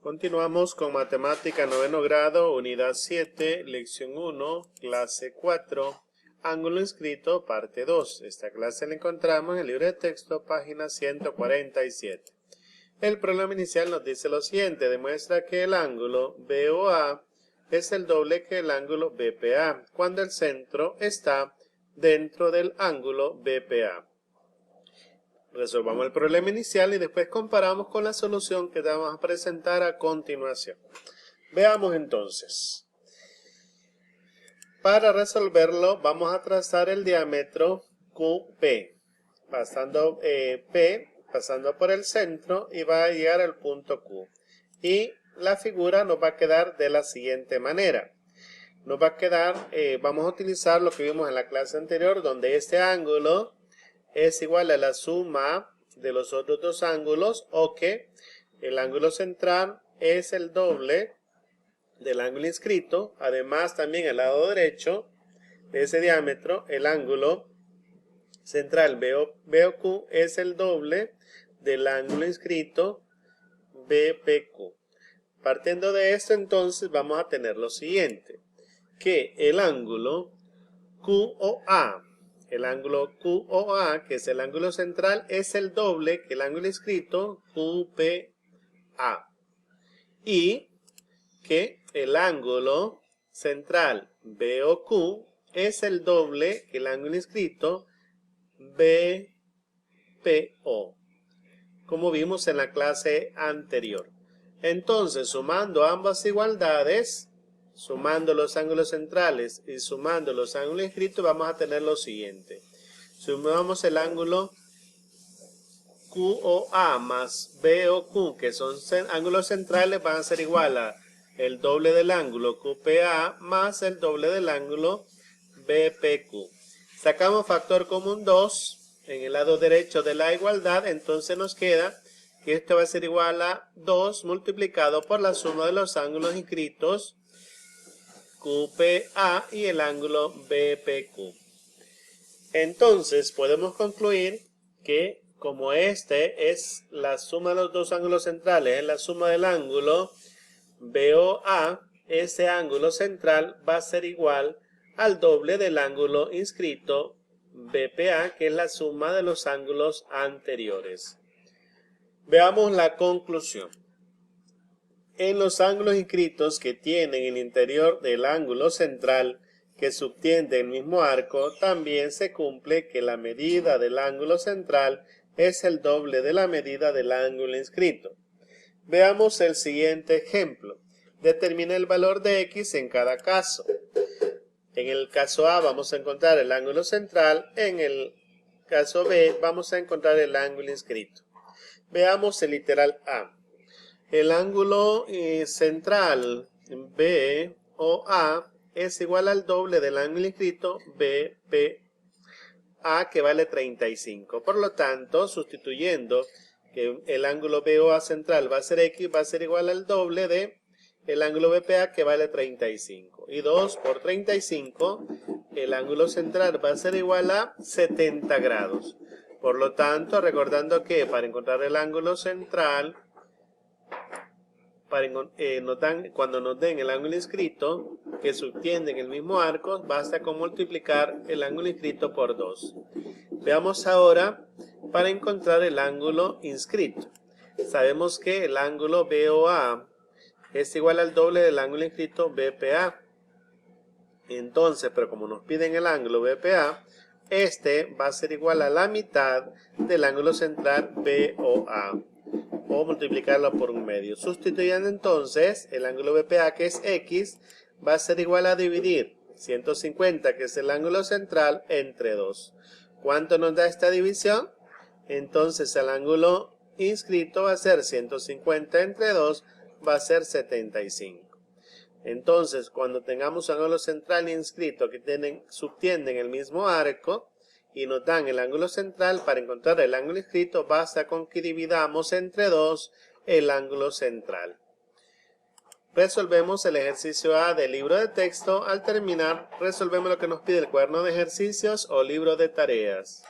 Continuamos con Matemática Noveno Grado, Unidad 7, Lección 1, Clase 4, Ángulo Inscrito, Parte 2. Esta clase la encontramos en el libro de texto, página 147. El problema inicial nos dice lo siguiente: demuestra que el ángulo BOA es el doble que el ángulo BPA, cuando el centro está dentro del ángulo BPA. Resolvamos el problema inicial y después comparamos con la solución que te vamos a presentar a continuación. Veamos entonces. Para resolverlo vamos a trazar el diámetro QP, pasando pasando por el centro y va a llegar al punto Q. Y la figura nos va a quedar de la siguiente manera. Nos va a quedar, vamos a utilizar lo que vimos en la clase anterior, donde este ángulo es igual a la suma de los otros dos ángulos, o que el ángulo central es el doble del ángulo inscrito. Además, también al lado derecho de ese diámetro, el ángulo central BOQ es el doble del ángulo inscrito BPQ. Partiendo de esto, entonces, vamos a tener lo siguiente: que el ángulo QOA, que es el ángulo central, es el doble que el ángulo inscrito QPA. Y que el ángulo central BOQ es el doble que el ángulo inscrito BPO, como vimos en la clase anterior. Entonces, sumando ambas igualdades, sumando los ángulos centrales y sumando los ángulos inscritos, vamos a tener lo siguiente. Sumamos el ángulo QOA más BOQ, que son ángulos centrales, van a ser igual a el doble del ángulo QPA más el doble del ángulo BPQ. Sacamos factor común 2 en el lado derecho de la igualdad, entonces nos queda que esto va a ser igual a 2 multiplicado por la suma de los ángulos inscritos QPA y el ángulo BPQ. Entonces podemos concluir que como este es la suma de los dos ángulos centrales, es la suma del ángulo BOA, ese ángulo central va a ser igual al doble del ángulo inscrito BPA, que es la suma de los ángulos anteriores. Veamos la conclusión. En los ángulos inscritos que tienen el interior del ángulo central que subtiende el mismo arco, también se cumple que la medida del ángulo central es el doble de la medida del ángulo inscrito. Veamos el siguiente ejemplo. Determina el valor de X en cada caso. En el caso A vamos a encontrar el ángulo central, en el caso B vamos a encontrar el ángulo inscrito. Veamos el literal A. El ángulo central BOA es igual al doble del ángulo inscrito BPA, que vale 35. Por lo tanto, sustituyendo que el ángulo BOA central va a ser X, va a ser igual al doble de el ángulo BPA, que vale 35. Y 2 por 35, el ángulo central va a ser igual a 70 grados. Por lo tanto, recordando que para encontrar el ángulo central, cuando nos den el ángulo inscrito que subtiende en el mismo arco, basta con multiplicar el ángulo inscrito por 2. Veamos ahora para encontrar el ángulo inscrito. Sabemos que el ángulo BOA es igual al doble del ángulo inscrito BPA. Entonces, pero como nos piden el ángulo BPA, este va a ser igual a la mitad del ángulo central BOA, o multiplicarlo por un medio. Sustituyendo entonces el ángulo BPA, que es X, va a ser igual a dividir 150, que es el ángulo central, entre 2. ¿Cuánto nos da esta división? Entonces el ángulo inscrito va a ser 150 entre 2, va a ser 75. Entonces, cuando tengamos un ángulo central inscrito que subtienden el mismo arco y nos dan el ángulo central, para encontrar el ángulo inscrito basta con que dividamos entre 2 el ángulo central. Resolvemos el ejercicio A del libro de texto. Al terminar, resolvemos lo que nos pide el cuaderno de ejercicios o libro de tareas.